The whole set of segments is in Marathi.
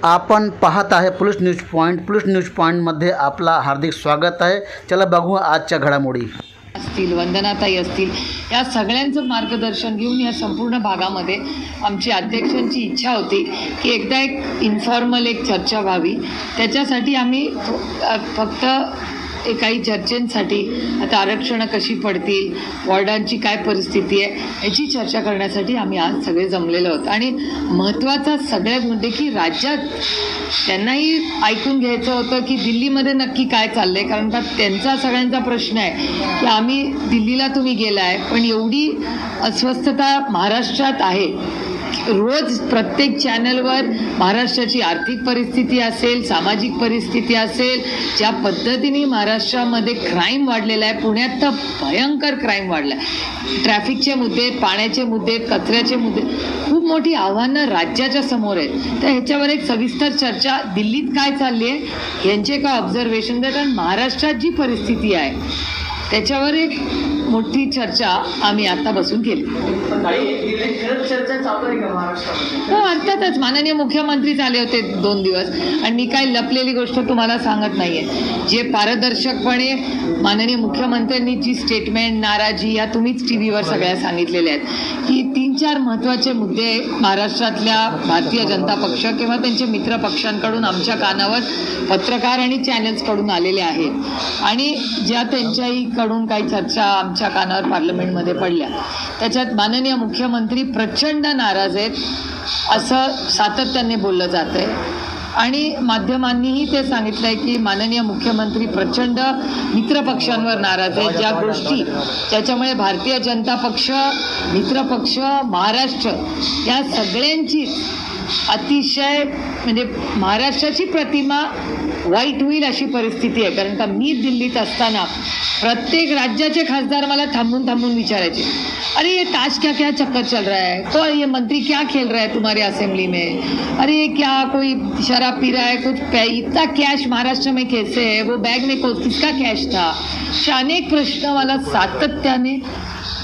आपण पाहत आहे police news point. Police news पॉईंटमध्ये आपला हार्दिक स्वागत आहे. चला बघू आजच्या घडामोडी. असतील, वंदनाताई असतील, या सगळ्यांचं मार्गदर्शन घेऊन या संपूर्ण भागामध्ये आमची अध्यक्षांची इच्छा होती की एकदा एक इन्फॉर्मल एक चर्चा व्हावी. त्याच्यासाठी आम्ही फक्त काही चर्चेंसाठी आता आरक्षणं कशी पडतील, वॉर्डांची काय परिस्थिती आहे याची चर्चा करण्यासाठी आम्ही आज सगळे जमलेलो आहोत. आणि महत्त्वाचा सगळ्यात म्हणजे की राज्यात त्यांनाही ऐकून घ्यायचं होतं की दिल्लीमध्ये नक्की काय चाललं आहे, कारण का त्यांचा सगळ्यांचा प्रश्न आहे की आम्ही दिल्लीला तुम्ही गेला आहे पण एवढी अस्वस्थता महाराष्ट्रात आहे. रोज प्रत्येक चॅनलवर महाराष्ट्राची आर्थिक परिस्थिती असेल, सामाजिक परिस्थिती असेल, ज्या पद्धतीने महाराष्ट्रामध्ये क्राईम वाढलेला आहे, पुण्यात तर भयंकर क्राईम वाढला आहे. ट्रॅफिकचे मुद्दे, पाण्याचे मुद्दे, कचऱ्याचे मुद्दे, खूप मोठी आव्हानं राज्याच्या समोर आहेत. तर ह्याच्यावर एक सविस्तर चर्चा, दिल्लीत काय चालली आहे यांचे काय ऑब्झर्वेशन आहेत आणि महाराष्ट्रात जी परिस्थिती आहे त्याच्यावर एक मोठी चर्चा आम्ही आता बसून केली. हो, अर्थातच माननीय मुख्यमंत्री आले होते 2 दिवस आणि मी काय लपलेली गोष्ट तुम्हाला सांगत नाहीये. जे पारदर्शकपणे माननीय मुख्यमंत्र्यांनी जी स्टेटमेंट, नाराजी या तुम्हीच टी व्हीवर सगळ्या सांगितलेल्या आहेत की 3-4 महत्त्वाचे मुद्दे महाराष्ट्रातल्या भारतीय जनता पक्ष किंवा त्यांचे मित्र पक्षांकडून आमच्या कानावर पत्रकार आणि चॅनल्सकडून आलेले आहेत आणि ज्या त्यांच्याकडून काही चर्चा आमच्या कानावर पार्लमेंटमध्ये पडल्या त्याच्यात माननीय मुख्यमंत्री प्रचंड नाराज आहेत असं सातत्याने बोललं जातं आहे. आणि माध्यमांनीही ते सांगितलं आहे की माननीय मुख्यमंत्री प्रचंड मित्रपक्षांवर नाराज आहेत. ज्या गोष्टी ज्याच्यामुळे भारतीय जनता पक्ष, मित्रपक्ष, महाराष्ट्र या सगळ्यांची अतिशय म्हणजे महाराष्ट्राची प्रतिमा वाईट होईल अशी परिस्थिती आहे. कारण का मी दिल्लीत असताना प्रत्येक राज्याचे खासदार मला थांबून विचारायचे, अरे ये ताश क्या क्या चक्कर चल रहा है, तो ये मंत्री क्या खेल रहा है तुम्हारे असेंबली में, अरे ये क्या कोई शराब पी रहा है, कुछ इतना कैश महाराष्ट्र में कैसे है, वो बैग में किसका कैश था. असे अनेक प्रश्न मला सातत्याने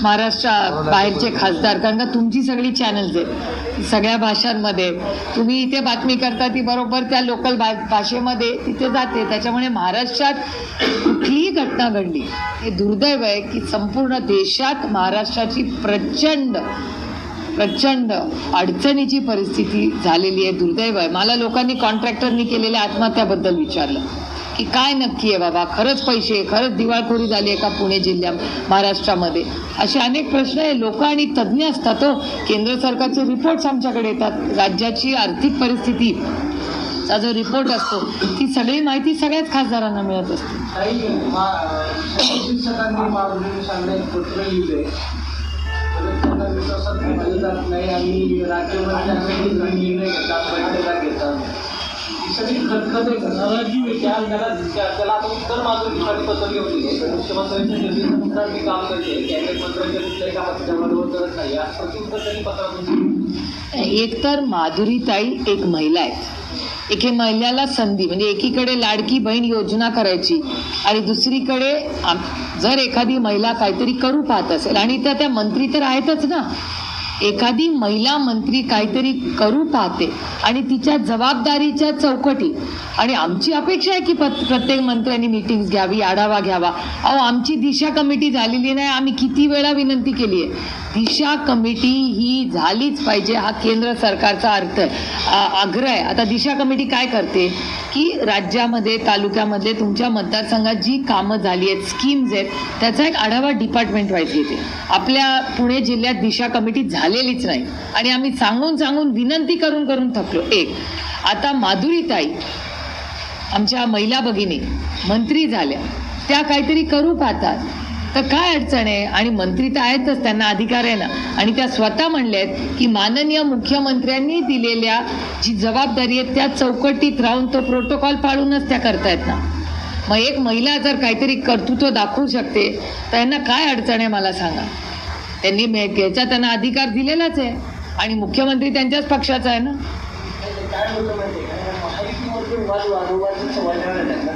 महाराष्ट्रा बाहेरचे खासदार, कारण का तुमची सगळी चॅनल्स आहेत सगळ्या भाषांमध्ये, तुम्ही इथे बातमी करता ती बरोबर त्या लोकल भाषेमध्ये तिथे जाते. त्याच्यामुळे महाराष्ट्रात कुठलीही घटना घडली हे दुर्दैव आहे की संपूर्ण देशात महाराष्ट्राची प्रचंड अडचणीची परिस्थिती झालेली आहे. दुर्दैव आहे. मला लोकांनी कॉन्ट्रॅक्टरनी केलेल्या आत्महत्याबद्दल विचारलं की काय नक्की आहे बाबा, खरंच पैसे, खरंच दिवाळखोरी झाली आहे का पुणे जिल्ह्यात, महाराष्ट्रामध्ये, असे अनेक प्रश्न आहे. लोक आणि तज्ज्ञ असतात हो. केंद्र सरकारचे रिपोर्ट्स आमच्याकडे येतात, राज्याची आर्थिक परिस्थितीचा जो रिपोर्ट असतो ती सगळी माहिती सगळ्याच खासदारांना मिळत असते. एक तर माधुरीताई एक महिला आहेत, एके महिलेला संधी म्हणजे एकीकडे लाडकी बहीण योजना करायची आणि दुसरीकडे जर एखादी महिला काहीतरी करू पाहत असेल आणि त्या मंत्री तर आहेतच ना, एखादी महिला मंत्री काहीतरी करू पाहते आणि तिच्या जबाबदारीच्या चौकटी, आणि आमची अपेक्षा आहे की प्रत्येक मंत्र्यांनी मीटिंग्स घ्यावी, आढावा घ्यावा. अहो, आमची दिशा कमिटी झालेली नाही, आम्ही किती वेळा विनंती केली आहे. दिशा कमिटी ही झालीच पाहिजे, हा केंद्र सरकारचा आग्रह आहे. आता दिशा कमिटी काय करते की राज्यामध्ये, तालुक्यामध्ये, तुमच्या मतदारसंघात जी कामं झाली आहेत, स्कीम्स आहेत, त्याचा एक आढावा डिपार्टमेंट वाईज घेते. आपल्या पुणे जिल्ह्यात दिशा कमिटी झालेलीच नाही आणि आम्ही सांगून विनंती करून थकलो. एक आता माधुरीताई आमच्या महिला भगिनी मंत्री झाल्या, त्या काहीतरी करू पाहतात तर काय अडचण आहे. आणि मंत्री तर आहेतच, त्यांना अधिकार आहे ना. आणि त्या स्वतः म्हणल्यात की माननीय मुख्यमंत्र्यांनी दिलेल्या जी जबाबदारी आहे त्या चौकटीत राहून तो प्रोटोकॉल पाळूनच त्या करतायत ना. मग एक महिला जर काहीतरी कर्तृत्व दाखवू शकते तर यांना काय अडचण आहे मला सांगा. त्यांनी याचा त्यांना अधिकार दिलेलाच आहे आणि मुख्यमंत्री त्यांच्याच पक्षाचा आहे ना.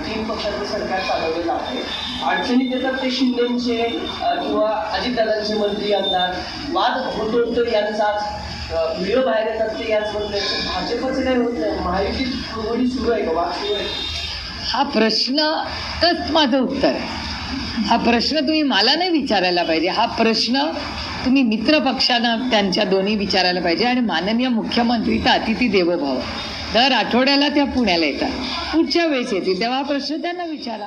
तीन पक्षाचं सरकार चालवलेलं आहे. अडचणीत येतात ते शिंदेचे किंवा अजितदादांचे मंत्री आमदार, वाद होतो यांचाच व्हिडिओ बाहेर येतात ते याच बदलायचं भाजपचं काही होत नाही महायुतीत कुरघोडी सुरू आहे का वाद सुरू आहे? हा प्रश्नच माझं उत्तर आहे. हा प्रश्न तुम्ही मला नाही विचारायला पाहिजे. हा प्रश्न तुम्ही मित्र पक्षांना त्यांच्या दोन्ही विचारायला पाहिजे. आणि माननीय मुख्यमंत्री तर अतिथी देवो भव, दर आठवड्याला त्या पुण्याला येतात. पुढच्या वेळेस येतील तेव्हा हा प्रश्न त्यांना विचारा.